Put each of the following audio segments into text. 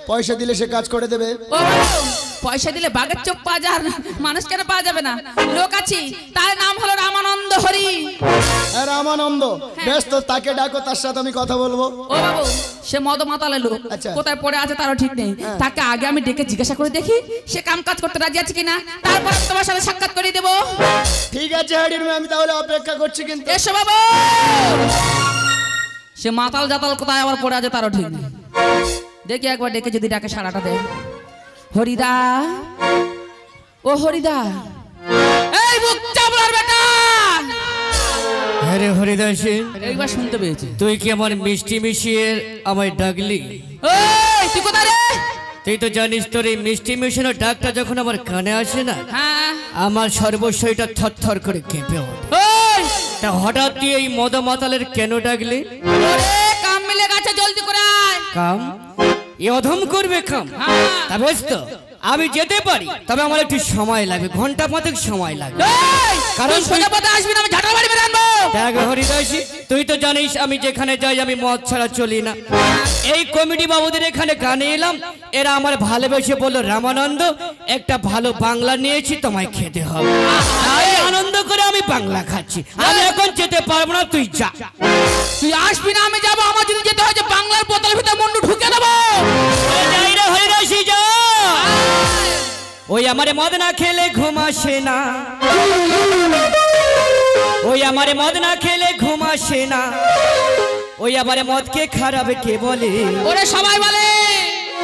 পয়সা দিলে সে কাজ করে দেবে। ও পয়সা দিলে বাঘের চোখ পাওয়া যায় না, মানুষ কেন পাওয়া যাবে না? লোক আছে, তার নাম হলো রামানন্দ হরি। রামানন্দ, বেশ তো তাকে ডাকো, তার সাথে আমি কথা বলবো। ও বাবু, সে মদ মাতালে লোক, কোথায় পড়ে আছে তারও ঠিক নেই। তাকে আগে আমি ডেকে জিজ্ঞাসা করে দেখি সে কাম কাজ করতে রাজি আছে কিনা, তারপর তোমার সাথে সাক্ষাৎ করে দেবো। ঠিক আছে হাড়ির মেয়ে, আমি তাহলে অপেক্ষা করছি। কিন্তু এসো বাবু। সে মাতাল জাতাল কোথায় আবার পড়ে আছে তারও ঠিক নেই। দেখি একবার ডেকে যদি ডাকে সারাটা দেয়। হরিদা, ও হরিদা, এই মুখ চাবলার বেটা। আরে হরিদাসী, এইবার শুনতে পেয়েছি। তুই কি আমার মিষ্টি মিশিয়ে আমায় ডাকলি? এই তুই কোথায় রে? তুই তো জানিস তোর এই মিষ্টি মিশানোর ডাকটা যখন আমার কানে আসে না, আমার সর্বশরীরটা থরথর করে কেঁপে ওঠে। তা হঠাৎ তুই এই মদ মাতালের কেন ডাকলি? কাম মিলে গেছে, জলদি করে আয়। কাম? এ অধম করবে কাম? তা বেশ তো, আমি যেতে পারি, তবে আমার একটু সময় লাগবে, ঘন্টা পাঁচেক সময় লাগবে। কারণ সোজা পথে আসবি না, আমি ঝাঁটা বাড়ি বেরানবো। দেখ হরিদাসী, তুই তো জানিস আমি যেখানে যাই আমি মদ ছাড়া চলি না। এই কমিটি বাবুদের এখানে গানে এলাম, এরা আমার ভালোবেসে বললো রামানন্দ একটা ভালো বাংলা নিয়েছি, তোমায় খেতে হবে। তাই আনন্দ করে আমি বাংলা খাচ্ছি। আমি এখন যেতে পারবো না, তুই যা। তুই আসবি না, আমি যাবো। আমার যদি যেতে হয় যে বাংলার বোতলের ভিতরে মুন্ডু ঢুকে দেবো। হরিদাসী যা। ওই আমারে মদ না খেলে ঘুম আসে না, ওই আমারে মদ না খেলে ঘুম আসে না, ওই আমারে মদকে খারাপ কে বলে? ওরে সবাই বলে।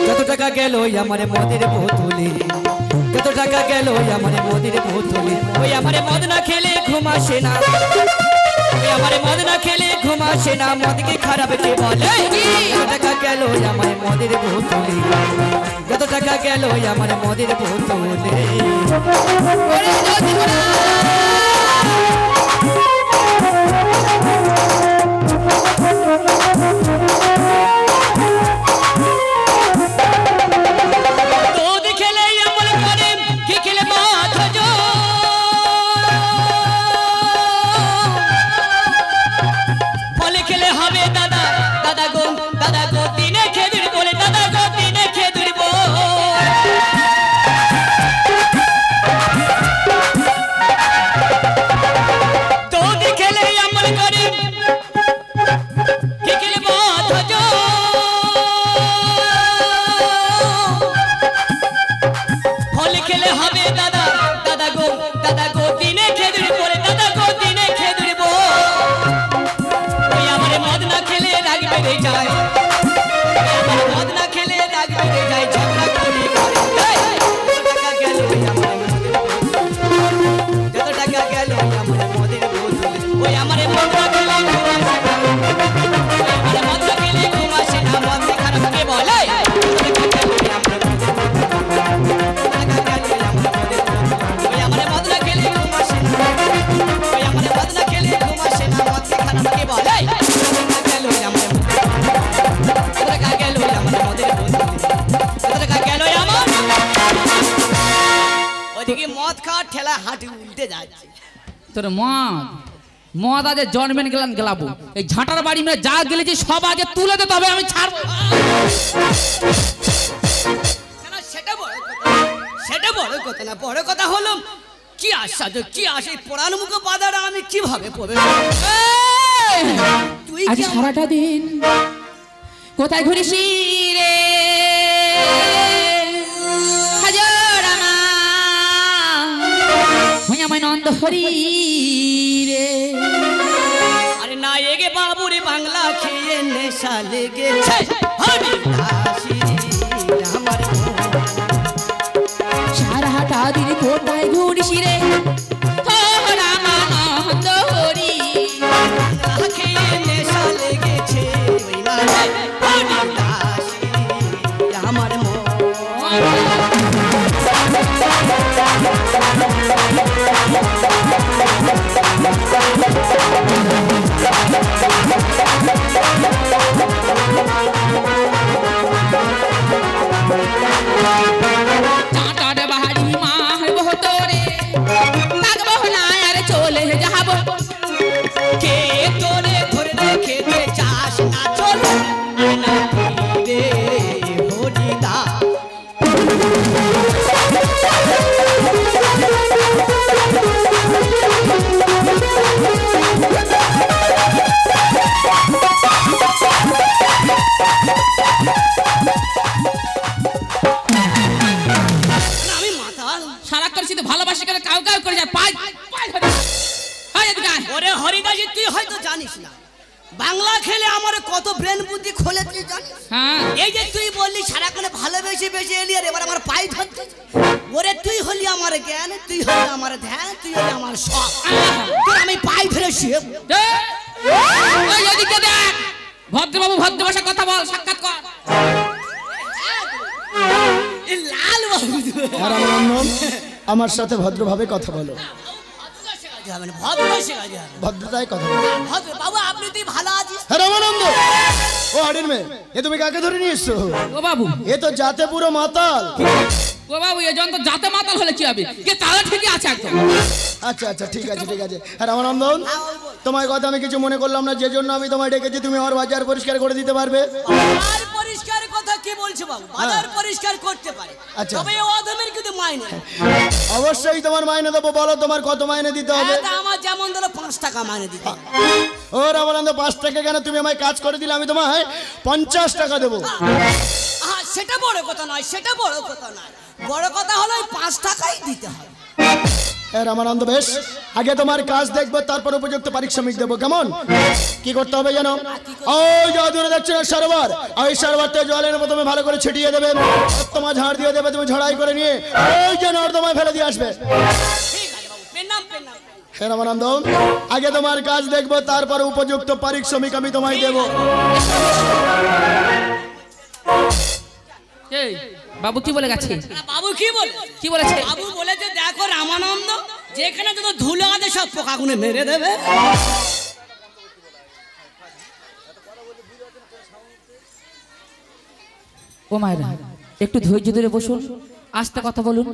কত টাকা গেল ওই আমারে মদের বোতলে, কত টাকা গেল ওই আমারে মদের বোতলে। ওই আমারে মদ না খেলে ঘুম আসে না, ওই আমারে মদ না খেলে ঘুম আসে না, মদকে খারাপ কে বলে? কত টাকা গেল ওই আমারে মদের বোতলে, কত টাকা গেল ওই আমারে মদের বোতলে। তোর মদ আজ জন্মেন গেলাম গেলাবো। এই ঝাঁটার বাড়ি মেয়ে যা গেলেছি সব আগে তুলে দে, তবে আমি ছাড়বো। সেটা বড় কথা না, বড় কথা হলো কি আশা, কি আসে পড়ানো মুখে বাধাটা আমি কিভাবে পড়বে? তুই আজ সারাটা দিন কোথায় ঘুরিস রে? নন্দ হরি রে। আরে না এগে বাবুরে বাংলা খেয়ে নেশা লেগেছে, হরিদাসী আমার সারাটা দিন কোথায় ঘুরিস রে? রামানন্দ হরি, বাংলা খেয়ে নেশা লেগেছে, হরিদাসী আমার বাংলা খেলে আমার কত ব্রেন বুদ্ধি খোলে তুই জানিস? হ্যাঁ এই যে তুই বললি সারাক্ষণে ভালোবেসে বেশি এলি আর এবার আমার পাই ধরতে ওরে তুই হলি আমার জ্ঞান তুই হলি আমার ধ্যান তুই হলি আমার সব তোর আমি পাই ধরে শুয়ে ওই এদিকে দেখ ভদ্রবাবু ভদ্র ভাষায় কথা বল সাক্ষাৎ কর এই লাল বাবু আর রামানন্দন আমার সাথে ভদ্রভাবে কথা বলো, ভদ্র শেখা যায় ভদ্রতায় কথা বলো। ভদ্র বাবু আপনি তুই ভালো আছিস? হ্যাঁ রামানন্দ, ও হাড়ির মেয়ে, এ তুমি কাকে ধরে নিয়ে এসছো? ও বাবু এ তো জাতে পুরো মাতাল। ও বাবু এই যন্ত্র যাতে মাতাল হলে কি হবে? কে তালা ঠিকই আছে একদম। আচ্ছা আচ্ছা ঠিক আছে ঠিক আছে। হ্যাঁ রামানন্দন, তোমার কথা আমি কিছু মনে করলাম না, যে জন্য আমি তোমায় ডেকেছি। তুমি আমার বাজার পরিষ্কার করে দিতে পারবে? আর পরিষ্কার কথা কি বলছো বাবু? বাজার পরিষ্কার করতে পারে, আচ্ছা। তবে ও অধমের কিন্তু মাইনে অবশ্যই তোমার মাইনে দেবো। বলো তোমার কত মাইনে দিতে হবে? এটা আমার যেমন ধরো 5 টাকা মাইনে দিতে হবে। ও রামানন্দ, 5 টাকা কেন? তুমি আমায় কাজ করে দিলে আমি তোমায় 50 টাকা দেবো। সেটা বড় কথা নয়, সেটা বড় কথা নয়, বড় কথা হলো 5 টাকাই দিতে হবে। হ্যাঁ রামানন্দ, বেশ, আগে তোমার কাজ দেখবো, তারপর উপযুক্ত পারিশ্রমিক দেবো। কেমন? কি করতে হবে জানো? ওই যে দূরে দেখছো না সারবার, ওই সারবারটা জলের প্রথমে ভালো করে ছিটিয়ে দেবে, তোমার ঝাড় দিয়ে দেবে, তুমি ঝড়াই করে নিয়ে ওই যে নর্দমায় ফেলে দিয়ে আসবে। ঠিক আছে বাবু, পেনাম পেনাম। হ্যাঁ রামানন্দ, আগে তোমার কাজ দেখবো, তারপর উপযুক্ত পারিশ্রমিক আমি তোমায় দেবো। এই বাবু কি বলে গেছে? বাবু কি বলে? কি বলেছে? বাবু বলেছে দেখো রামানন্দ, যেখানে যত ধুলো আছে সব পোকাগুলো মেরে দেবে। ও মায়েরা একটু ধৈর্য ধরে বসুন, আস্তে কথা বলুন,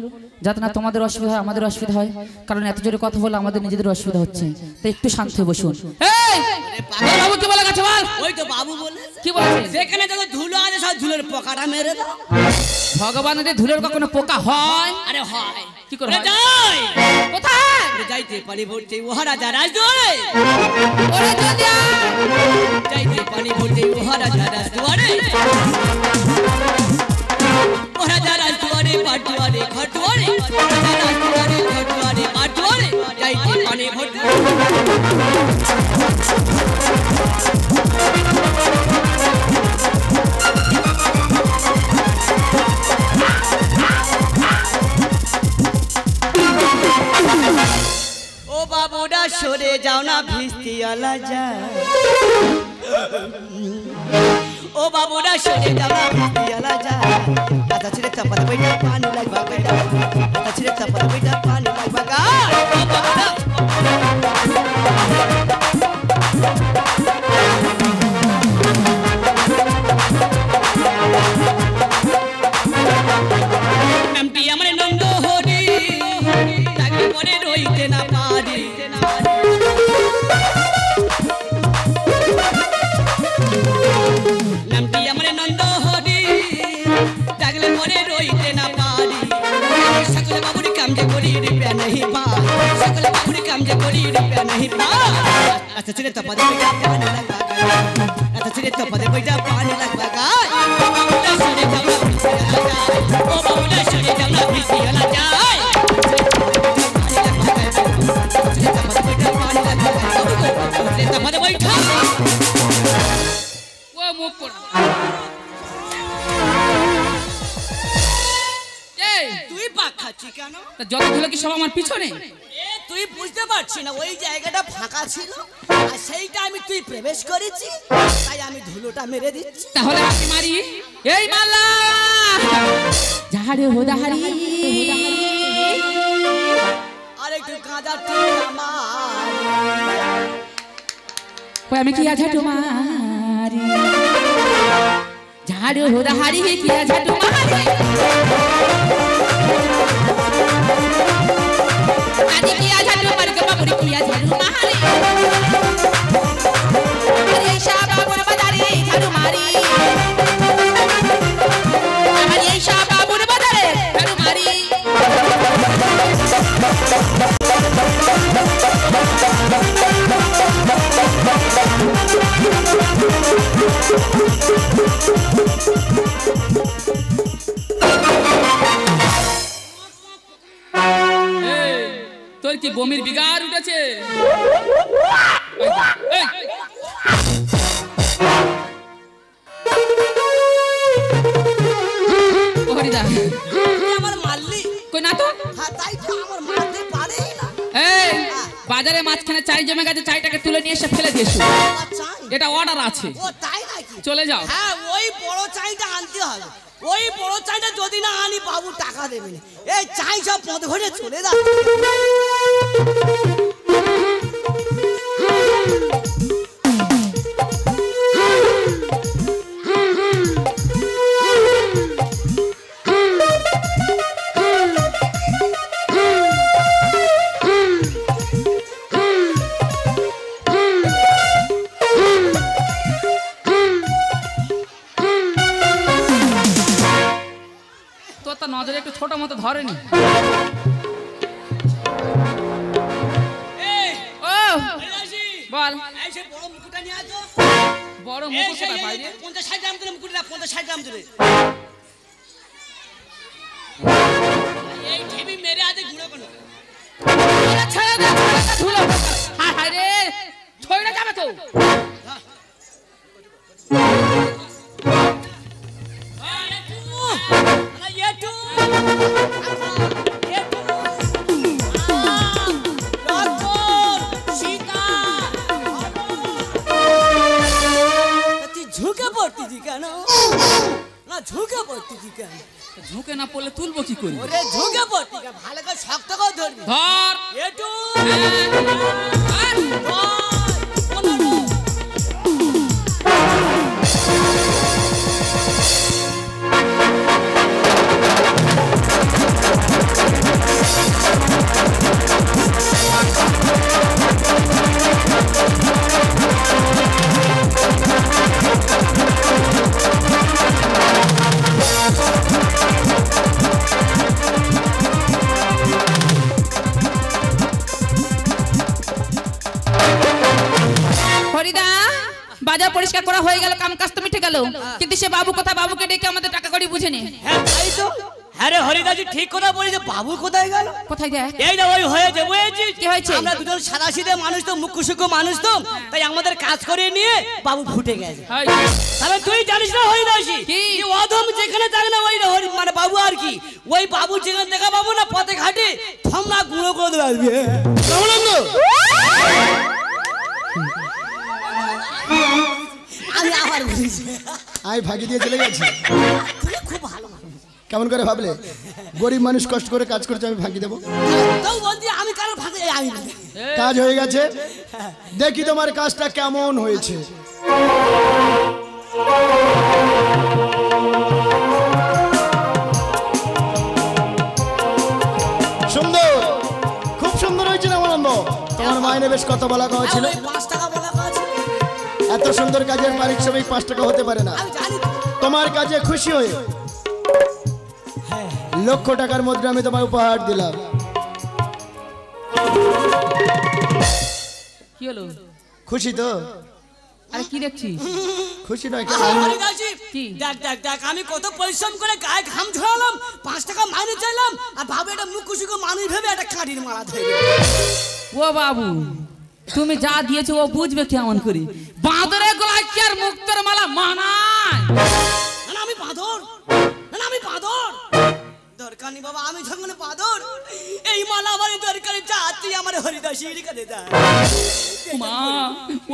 যাতে না তোমাদের অসুবিধা হয় আমাদের অসুবিধা হয়, কারণ এত জোরে কথা বলে আমাদের নিজেদের অসুবিধা হচ্ছে, তাই একটু শান্ত হয়ে বসুন। এই বাবু কি বলে গেছে বল? ওই তো বাবু বলে কি বলেছে? যেখানে যত ধুলো আছে সব ধুলোর পোকাটা মেরে দাও। ভগবানের ধুলের কখনো পোকা হয়? আরে হয়, কি করে ওরে হয়? যাই কোথায়? ওরে যাইতে পানি ভরতে মহারাজা রাজদুয়ারে, ওরে দাদা যাইতে পানি ভরতে মহারাজা রাজদুয়ারে, মহারাজা রাজদুয়ারে পাটুয়ারে ঘটুয়ারে, মহারাজা রাজদুয়ারে ঘটুয়ারে পাটুয়ারে, যাইতে পানি ভরতে। ও বাবুরা সরে যাও না ভিস্তিওয়ালা যায়, ও বাবুরা সরে যাও না ভিস্তিওয়ালা যায়, দাদা ছেড়ে চাপাতে বইটা পানি লাগবা বেটা, দাদা ছেড়ে চাপাতে বইটা পানি লাগবা গা। ও বাবুরা নামটি আমার নন্দ হরি, তাকে পরে রইতে না পারি, নামটি আমার নন্দ হরি, ডাকলে পরে রইতে না পারি, সকলে বাবুরি কাম যে করি রিপা नहीं पा, সকলে বাবুরি কাম যে করি রিপা नहीं पा, আচ্ছা ছেড়ে তো পদে বইটা পানি লাগবা গা, আচ্ছা ছেড়ে তো পদে বইটা পানি লাগবা গা, বাবুরা সরে যাও না ভিসিয়ালা যায়, ও বাবুরা সরে যাও না ভিসিয়ালা যায়, ছেড়ে তো পদে বইটা পানি লাগবা গা, ছেড়ে তো পদে বইটা। ও মুখ করে এই তুই পাক খাচ্ছি কেন? তা যতগুলো কি সব আমার পিছনে? এ তুই বুঝতে পারছি না, ওই জায়গাটা ফাঁকা ছিল আর সেইটা আমি তুই প্রবেশ করেছি, তাই আমি ধুলোটা মেরে দিচ্ছি। তাহলে আমি মারি। এই মাল্লা ঝাড়ে হোদাহারি, আর একটু গাঁজা তুই আমার, কই আমি কি আঝাটু মারি, ঝাড়ে হোদাহারি কি আঝাটু মারি, আদি কি আঝাটু মারি কে বাবুরি কি আঝাটু মারি, আরে শাবা বড় বাজারে ঝাড়ু মারি, আমার এই শাবা বড় বাজারে ঝাড়ু মারি। তোর কি বমির বিগার উঠেছে? এই, এই, হরিদা তুই আমার মারলি কই না তো হ্যাঁ তাই তো আমার মারতে পারে না এই বাজারে মাঝখানে চাই জমে গেছে চাইটাকে তুলে নিয়ে এসে ফেলে দিয়েছো আমার চাই এটা অর্ডার আছে ও তাই নাকি চলে যাও হ্যাঁ ওই বড় চাইটা আনতে হবে ওই বড় চাইটা যদি না আনি বাবু টাকা দেবে না এই চাই সব পথ ঘুরে চলে যাচ্ছে তোর তো নজরে একটু ছোট মতো ধরেনি ও বল এই সে বড় মুকুটটা নিয়ে আসো বড় মুখটা বাইরে 50-60 গ্রাম দিলে মুকুটটা 50-60 গ্রাম দিলে এই ঢেবি মেরে আদে ঘুরে কোন ছেড়ে দে ধুলো হায় হায় রে ছইড়া যাবে তো ঝুঁকে পড়তেছি কেন না ঝুঁকে পড়তেছি কেন ঝুঁকে না পড়লে তুলবো কি করি ওরে ঝুঁকে পড়তে কেন ভালো করে শক্ত করে ধরবি ধর একটু হরিদা বাজার পরিষ্কার করা হয়ে গেল কাম কাজ তো মিটে গেল কিন্তু সে বাবু কথা বাবুকে ডেকে আমাদের টাকা কড়ি বুঝে নে হ্যাঁ তাই তো হ্যাঁ রে হরিদাজি ঠিক কথা বলেছে বাবু কোথায় গেল কোথায় দেখ এই না ওই হয়েছে বুঝেছিস কি হয়েছে? আমরা দুজন সাদাসিধে মানুষ তো মুখ্য সূক্ষ্ম মানুষ তো তাই আমাদের কাজ করে নিয়ে বাবু ফুটে গেছে হাই তাহলে তুই জানিস না হরিদাসি কি? কি অধম যেখানে থাকে না ওই হরি মানে বাবু আর কি ওই বাবু যেখানে দেখা পাবো না পথে ঘাটে থমনা গুঁড়ো করে দেবে আসবে আমি আবার বলিস আমি ফাঁকি দিয়ে চলে গেছি তুই খুব ভালো মানুষ কেমন করে ভাবলে গরিব মানুষ কষ্ট করে কাজ করছে আমি ফাঁকি দেবো তাও বলছি আমি কারোর ফাঁকে আমি না। কাজ হয়ে গেছে দেখি তোমার কাজটা কেমন হয়েছে সুন্দর খুব সুন্দর হয়েছে না আনন্দ তোমার মাইনে বেশ কত বলা কথা ছিল ওই 5 টাকা বলা আছে এত সুন্দর কাজের পারিশ্রমিক 5 টাকা হতে পারে না আমি জানি তো। তোমার কাজে খুশি হয়ে লক্ষ টাকার মুদ্রা আমি তোমায় উপহার দিলাম কি হলো খুশি তো আরে কি দেখছিস খুশি নয় কেন? হরিদাসজি, কি? দেখ দেখ দেখ আমি কত পরিশ্রম করে গায়ে ঘাম ঝরালাম 5 টাকা মাইনে চাইলাম আর ভাবে এটা মুখ খুশি মানুষ ভেবে একটা কাঠির মারা ধরে ও বাবু তুমি যা দিয়েছো ও বুঝবে কেমন করে বাঁদরে গলায় কি আর মুক্তর মালা মানায় না আমি বাঁদর না আমি বাঁদর দরকার নেই বাবা আমি যখন বাঁদর এই মালা আমার দরকারি যা তুই আমার হরিদাসির কাছে যা মা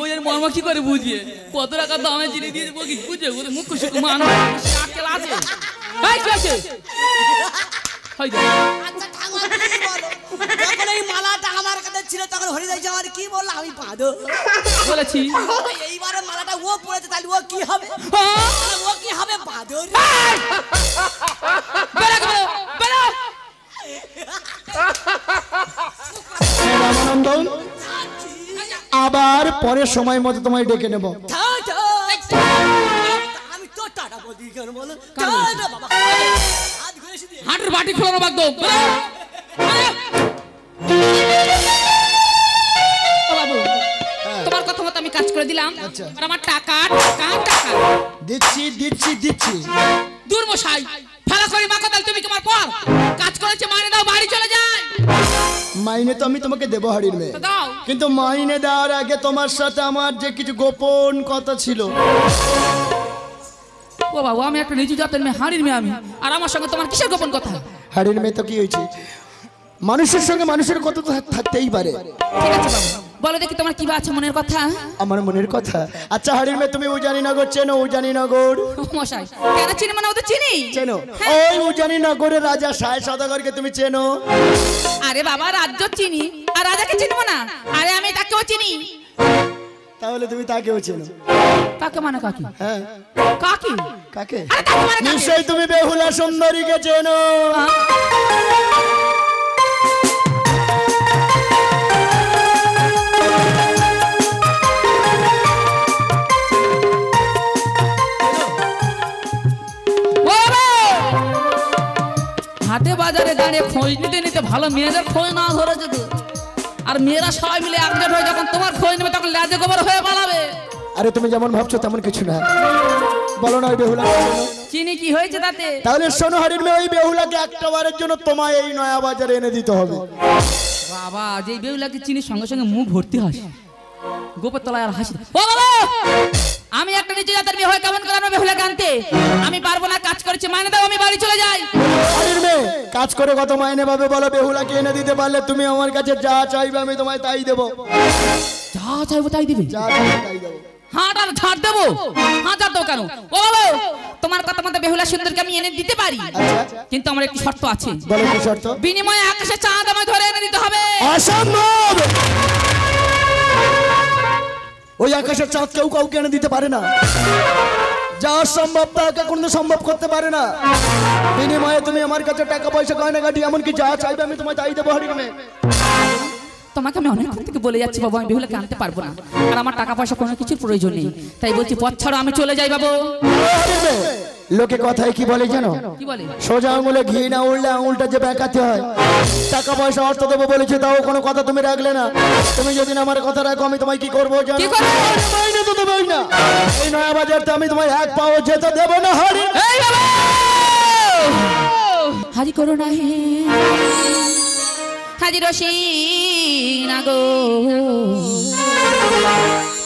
ওই এর মর্ম কি করে বুঝবে কত টাকা দামে জিনিস দিয়ে দেবো কি বুঝবে ওদের মুখ খুশি মানুষ আকেল আছে এই কি আছে হাই দে আচ্ছা ঠাকুর কি বলো যখন এই মালাটা আমার কাছে ছিল তখন হরিদাস আমার কি বললো আমি বাঁদর বলেছি এইবারে মালাটা ও পড়েছে তাহলে ও কি হবে ও কি হবে বাঁদর বেরা গো বেরা রামানন্দ আবার পরে সময় মতো তোমায় ডেকে নেব আমি তো টাটা বলি কেন বলো টাটা বাবা হাত ঘুরে এসে দিয়ে হাঁটুর বাটি খোলানো বাগদো বাবু তোমার কথা মতো আমি কাজ করে দিলাম আচ্ছা। আর আমার টাকা টাকা টাকা দিচ্ছি দিচ্ছি দিচ্ছি দূর মশাই ভালো করে মাকে দাও তুমি তোমার পর কাজ করেছে মাইনে দাও বাড়ি চলে যায় মাইনে তো আমি তোমাকে দেবো হাড়ির মেয়ে তো দাও কিন্তু মাইনে দেওয়ার আগে তোমার সাথে আমার যে কিছু গোপন কথা ছিল ও বাবু আমি একটা নিচু জাতের মেয়ে, হাড়ির মেয়ে আমি, আর আমার সঙ্গে তোমার কিসের গোপন কথা? হাড়ির মেয়ে তো কি হয়েছে, মানুষের সঙ্গে মানুষের কথা তো থাকতেই পারে। ঠিক আছে বাবু, বলো দেখি তোমার কি বা আছে মনের কথা? আমার মনের কথা, আচ্ছা হাড়ির মেয়ে তুমি উজানিনগর চেনো? উজানিনগর মশাই কেন চিনি, মানে ও তো চিনি। চেনো? ওই উজানিনগরের রাজা সায় সদাগরকে তুমি চেনো? আরে বাবা রাজ্য চিনি, আর রাজাকে চিনবো না? আরে আমি তাকেও চিনি। তাহলে তুমি তাকেও চেনো? কাকে মানে কাকি? হ্যাঁ কাকি? কাকে? আরে কাকে মানে কাকি? নিশ্চয়ই তুমি বেহুলা সুন্দরীকে চেনো? হাটে বাজারে দাঁড়িয়ে খোঁজ নিতে নিতে ভালো মেয়েদের খোঁজ না ধরেছে তো, আর মেয়েরা সবাই মিলে একজোট হয়ে যখন তোমার খোঁজ নেবে তখন লেজে গোবর হয়ে পালাবে। আরে তুমি যেমন ভাবছো তেমন কিছু না, বলো না ওই বেহুলা চিনি, কি হয়েছে তাতে? তাহলে শোনো হাড়ির মেয়ে, ওই বেহুলাকে একটা বারের জন্য তোমায় এই নয়া বাজারে এনে দিতে হবে। বাবা যেই বেহুলাকে চিনি সঙ্গে সঙ্গে মুখ ভর্তি হাসি, গোপের তলায় আর হাসি। ও বাবা আমি একটা নিচে জাতের মেয়ে হয়ে কেমন করে আমার বেহুলাকে আনতে? আমি পারবো না, কাজ করেছি, মাইনে দাও, আমি বাড়ি চলে যাই। হাড়ির মেয়ে কাজ করে কত মাইনে পাবে বলো? বেহুলাকে এনে দিতে পারলে তুমি আমার কাছে যা চাইবে আমি তোমায় তাই দেবো। যা চাইবো তাই দিবি? যা চাইবে তাই দেবো। হাট আর ঝাড় দেবো? হাট ঝাড় দেবো কেন? ও বাবা তোমার কথা মতো বেহুলা সুন্দরকে আমি এনে দিতে পারি, কিন্তু আমার একটু শর্ত আছে। বলো কি শর্ত? বিনিময়ে আকাশে চাঁদ আমায় ধরে এনে দিতে হবে। অসম্ভব! ওই আকাশের চাঁদ কেউ কাউকে এনে দিতে পারে না, যা অসম্ভব তাকে কোনো সম্ভব করতে পারে না। বিনিময়ে তুমি আমার কাছে টাকা পয়সা গয়না গাটি এমনকি যা চাইবে আমি তোমায় তাই দেবো। হাড়ির মেয়ে তোমাকে আমি অনেক থেকে বলে যাচ্ছি বাবু, আমি বেহুলাকে আনতে পারবো না, আর আমার টাকা পয়সা কোনো কিছুর প্রয়োজন নেই, তাই বলছি পথ ছাড়ো, আমি চলে যাই বাবু। লোকে কথায় কি বলে জানো? কি বলে? সোজা আঙুলে ঘি না উঠলে আঙুলটা যে বেঁকাতে হয়। টাকা পয়সা অর্থ দেবো বলেছে, তাও কোনো কথা তুমি রাখলে না। তুমি যদি না আমার কথা রাখো আমি তোমায় কি করবো জানো? কি করবে? মাইনে তো দেবোই না। এই নয়া বাজারতে আমি তোমায় এক পাও যেতে দেবো না। হাড়ি এই বাবা হাজি করো না হে হাজি রসি না গো,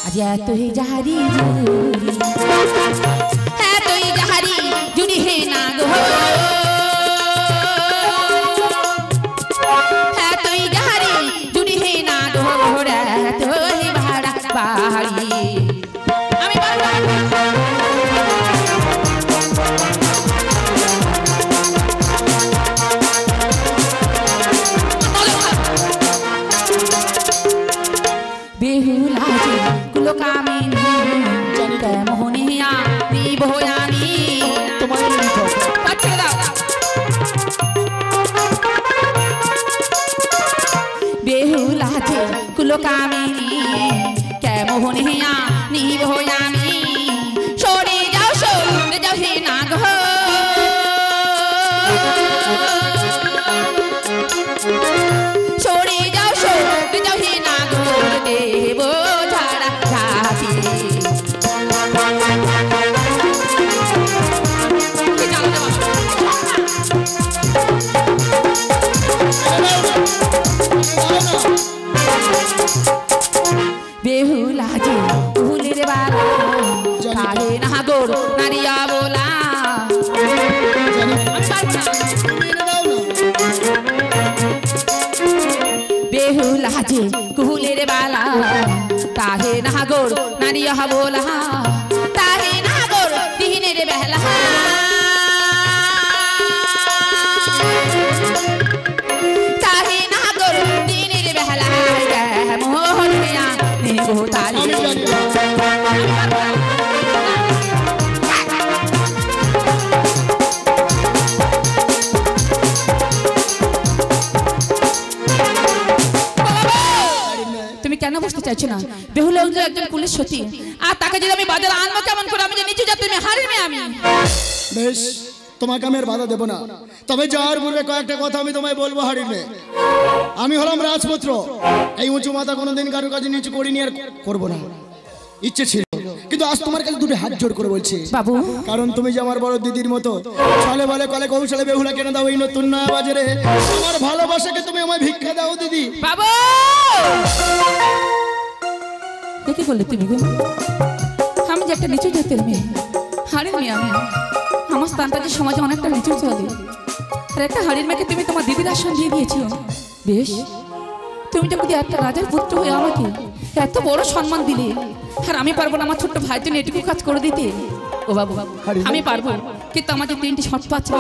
আজ এতই যাহারি জুড়ি, এতই যাহারি জুড়ি হে না গো, এতই যাহারি জুড়ি হে না গো, এতই ভাড়া বাড়ি। আমি বেহুলা কুলো কামিনী মোহনিয়া বিভয়ানি তোমায় নিতে হবে। বেহুলা কুলো কামিনী মোহনিয়া নিভয়ানি, সরে যাও সরে যাও হে না গো, সরে যাও সরে যাও হে না গো, দেব ঝাড়া ঝাঁটি। বেহুলা যে ভুলের বালা কাহে না গোর নারিয়া বলা, বেহুলা যে কুহুলের বালা তাহে না গোর নারিয়া বলা, তাহে না গোর দিনের বেলা, তাহে না গোর দিনের বেলা, মোহন মিয়া নেবো তারি। তুমি কেন বুঝতে চাইছো না? বেহুলা একজন পুলিশ সতী, আর তাকে যদি আমি বাজারে আনবো কেমন করে? আমি যে নিচু জাতের মেয়ে, হাড়ির মেয়ে আমি। বেশ, তোমাকে আমি আর বাধা দেবো না, তবে যাওয়ার পূর্বে কয়েকটা কথা আমি তোমায় বলবো। হাড়ির মেয়ে আমি হলাম রাজপুত্র, এই উঁচু মাথা কোনোদিন কারোর কাছে নিচু করিনি আর করবো না। ইচ্ছে ছিল, কিন্তু আজ তোমার কাছে দুটো হাত জোর করে বলছি বাবু, কারণ তুমি যে আমার বড় দিদির মতো, চলে বলে কলে কৌশলে বেহুলা কেন দাও এই নতুন নয়া বাজারে। আমার ভালোবাসাকে তুমি আমায় ভিক্ষা দাও দিদি। বাবু কি বললে তুমি গো? আমি যে একটা নিচু জাতের মেয়ে, হাড়ির মেয়ে আমি, আমার স্থানটা যে সমাজে অনেকটা নিচু চলে। আর একটা হাড়ির মেয়েকে তুমি তোমার দিদির আসন দিয়ে দিয়েছো। বেশ, তুমি যদি একটা রাজার পুত্র হয়ে আমাকে এত বড় সম্মান দিলে, আর আমি পারবো না আমার ছোট্ট ভাইয়ের জন্য এটুকু কাজ করে দিতে? ও বাবু, আমি পারবো, কিন্তু আমাদের 3টি শর্ত আছে।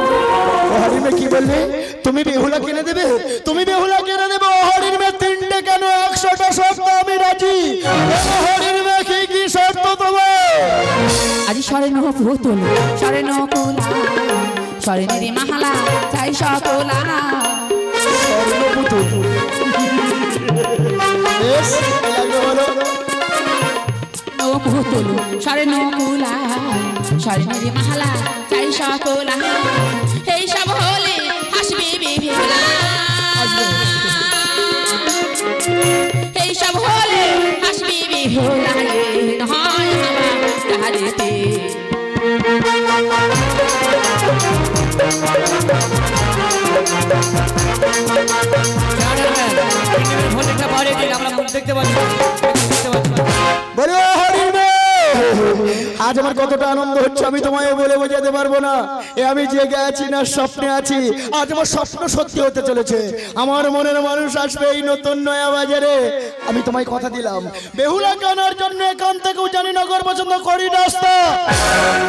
হরির মেয়ে কি বলবে? তুমি বেহুলা কিনে দেবে? তুমি বেহুলা কিনে দেবে? হরির মেয়ে 3টে কেন 100টা শর্ত আমি রাজি। হরির মেয়ে কি কি শর্ত তোমার? আজি সরে ন পুতুল সরে ন কুলা সরে রে মাহালা চাই সকলা বেশ লাগলো বলো। নো পুতুল সরে ন কুলা সরে রে মাহালা চাই সকলা, এই সব হলে হাসবে বেহুলা, এই সব হলে হাসবে বেহুলা, নহয় আমার তাহারেতে। আজ আমার কতটা আনন্দ হচ্ছে আমি তোমায় বলে বোঝাতে পারবো না। আমি জেগে আছি না স্বপ্নে আছি। আজ আমার স্বপ্ন সত্যি হতে চলেছে। আমার মনের মানুষ আসবে এই নতুন নয়া বাজারে। আমি তোমায় কথা দিলাম, বেহুলা কানার জন্য এখান থেকেও জানি নগর পছন্দ করি রাস্তা,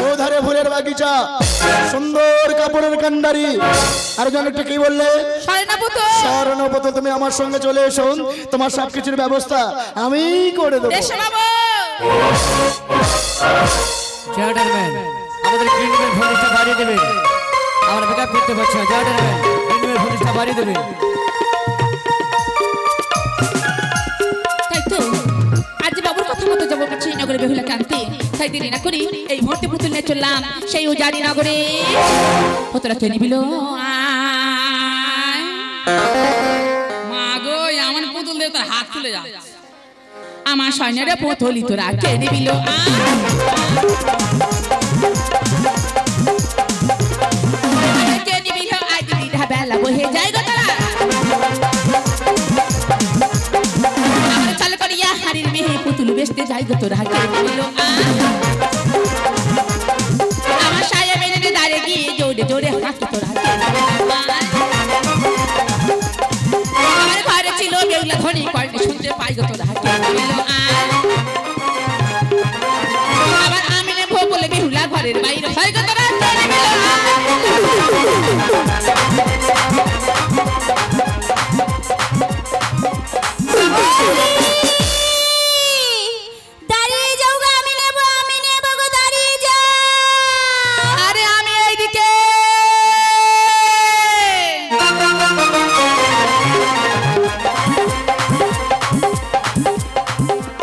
ওধারে ফুলের বাগিচা, সুন্দর কাপড়ের কান্ডারি। আর জনটা কি বললে? স্বর্ণপত। তুমি আমার সঙ্গে চলে এসো, তোমার সবকিছুর ব্যবস্থা আমি করে দেবো। চেয়ারম্যান, আমাদের ক্লিনিকের ভোল্টেজটা বাড়িয়ে দেবেন। আমরা ব্যাকআপ করতে পারছি না। চেয়ারম্যান, ক্লিনিকের ভোল্টেজটা বাড়িয়ে দেবেন। তাই তো আজ বাবুর কথা মতো যাবো কাছে নগরে বেহুলাকে আনতে। তাই দেরি না করি এই মুহূর্তে পুতুল নিয়ে চললাম সেই উজাড়ি নগরে। পুতুলা কে নিবিল? মা গো, এমন পুতুল দিয়ে তোর হাত তুলে যা। আমার সৈন্যরে পুতুলি তোরা কে নিবিল? কে নিবিল? আজ দিদিটা বেলা বহে যায় গো তারা। আমার চাল করিয়া হাড়ির মেয়ে পুতুল বেচতে যাই গো তোরা কে নিবিল? আমার সায়া মেনে দাঁড়িয়ে গিয়ে জোরে জোরে হাঁকি তোরা কে নিবিল? আমার ঘরে ছিল বেহুলা ধনী কয়টি শুনতে পাই গো তোরা কে নিবিল? আবার আমি নেবো বলে বেহুলা ঘরের বাইরে হয় গো তোরা কে নিবিল? দাঁড়িয়ে যাও গো, আমি নেবো গো, দাঁড়িয়ে যাও। আরে আমি এইদিকে।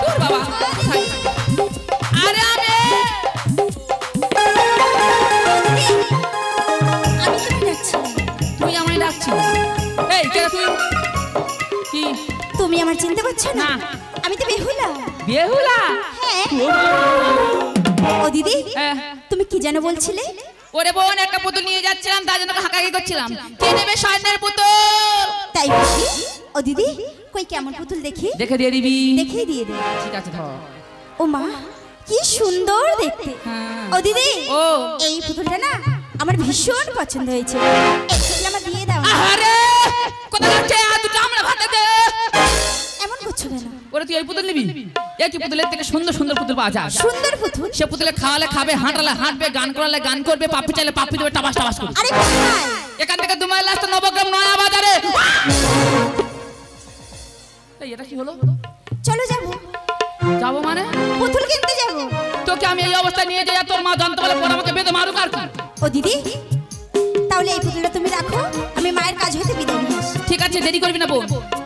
তোর বাবা কোথায়? আরে আমি তুই আমায় ডাকছিস? এই কে তুই? কি তুমি আমার চিনতে পারছো না? না। আমি তো বেহুলা। বেহুলা? হ্যাঁ। ও দিদি, তুমি কি যেন বলছিলে? ওরে বোন, একটা পুতুল নিয়ে যাচ্ছিলাম, তার জন্য হাঁকাহাঁকি করছিলাম। কে নেবে স্বর্ণের পুতুল? তাই বুঝি? ও দিদি, কই কেমন পুতুল দেখি? দেখে দিয়ে দিবি? দেখিয়ে দিয়ে দে। ঠিক আছে ধর। ও মা, কি সুন্দর দেখতে। হ্যাঁ। ও দিদি, ও এই পুতুলটা না আমার ভীষণ পছন্দ হয়েছে। এই পুতুল আমার দিয়ে দাও। আরে কোথা যাচ্ছে? আর দুটো আমরা ভাতে দে। এমন করছো কেন? ওরে তুই এই পুতুল নিবি? এই কি পুতুলের থেকে সুন্দর সুন্দর পুতুল পাওয়া যায়। সুন্দর পুতুল? সে পুতুলে খাওয়ালে খাবে, হাঁটালে হাঁটবে, গান করালে গান করবে, পাপি চাইলে পাপি দেবে, টাবাস টাবাস করবে। আরে কোথায়? এখান থেকে 2 মাইল রাস্তা, নবগ্রাম নয়া বাজারে। এই এটা কি হলো? চলো যাবো। যাবো মানে? পুতুল কিনতে যাবো। তোকে আমি এই অবস্থায় নিয়ে যাই, আর তোর মা জানতে পারলে পরে আমাকে বেঁধে মারুক। আর কি? ও দিদি, তাহলে এই পুতুলটা তুমি রাখো, আমি মায়ের কাজ হতে বিদায় নিয়ে আসি। ঠিক আছে, দেরি করবি না বোন।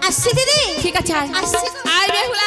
আসছি দিদি। ঠিক আছে, আয়। আসছি। আয় বেহুলা।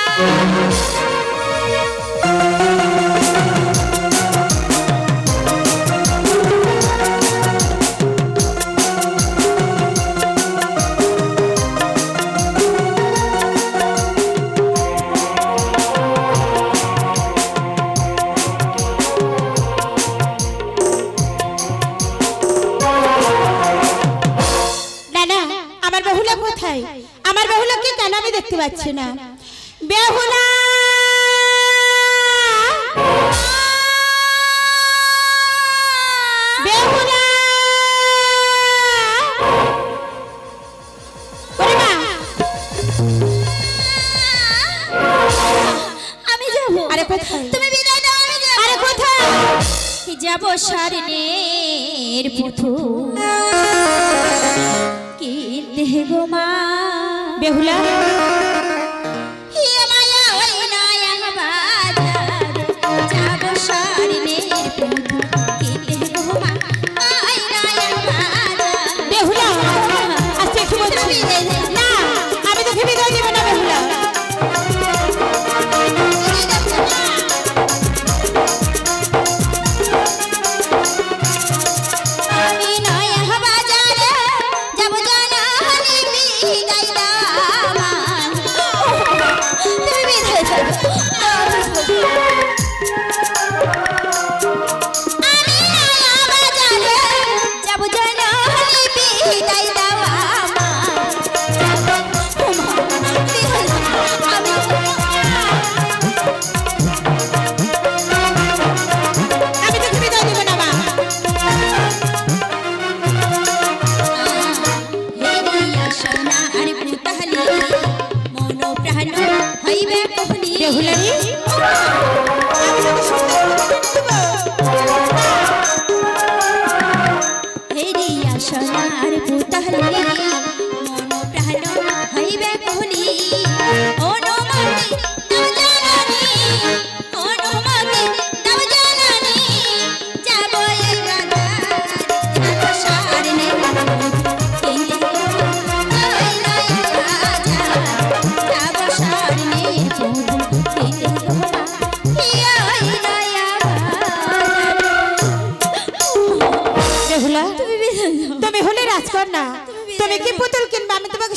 কোথায়? আমার বেহুলাকে কেন আমি দেখতে পাচ্ছি না? বেহুলা, যাব সারনের পুতুল কিনতে গো মা বেহুলা যাব সারনের পুতুল কিনতে গো মা বেহুলা আজকে একটু বলছি না আমি তোকে বিদায় দেব না বেহুলা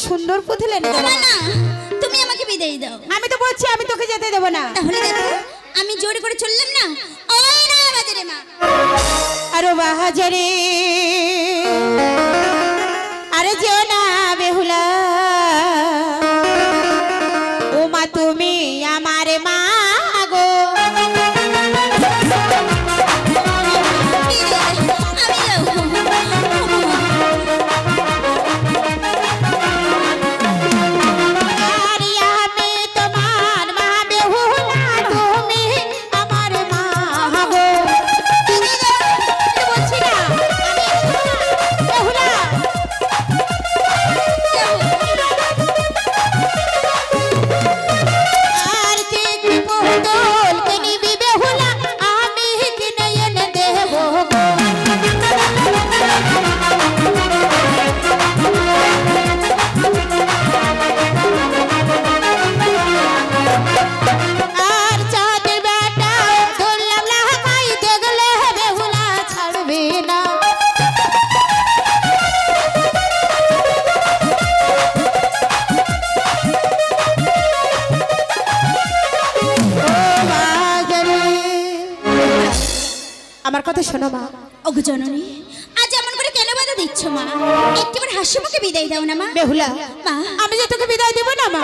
সুন্দর পুতুল এনে দেব না তুমি আমাকে বিদায় দাও আমি তো বলছি আমি তোকে যেতে দেব না তাহলে দেখো আমি জোরে করে চললাম না ওই না বাজারে মা আরে বাহাজারে আরে যেও না বেহুলা ও মা তুমি আমার মা গো শোনো মা ওগো জননী আজ এমন করে কেন বাধা দিচ্ছ মা একবার হাসি মুখে বিদায় দাও না মা বেহুলা মা আমি যে তোকে বিদায় দেব না মা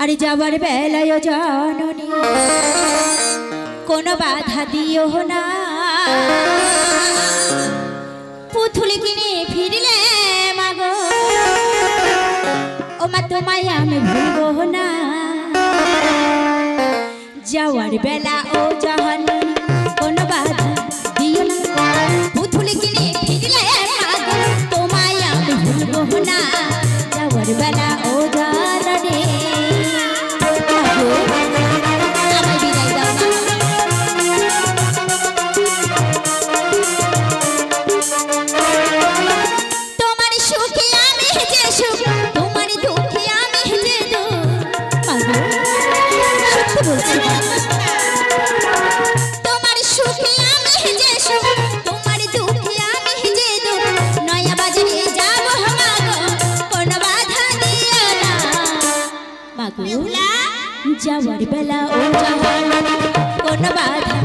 আরে যাবার বেলায় জননী কোনো বাধা দিও না পুতুল কিনে ফিরলে মাগো ও মা তোমায় আমি ভুলবো না যাওয়ার বেলা ও জননী কোনো বাধা দিও না পুতুল কিনে ফিরলে মাগো তোমায় আমি ভুলবো না যাওয়ার বেলা ও জননী যাওয়ার বেলা ও জাহান কোন বাধা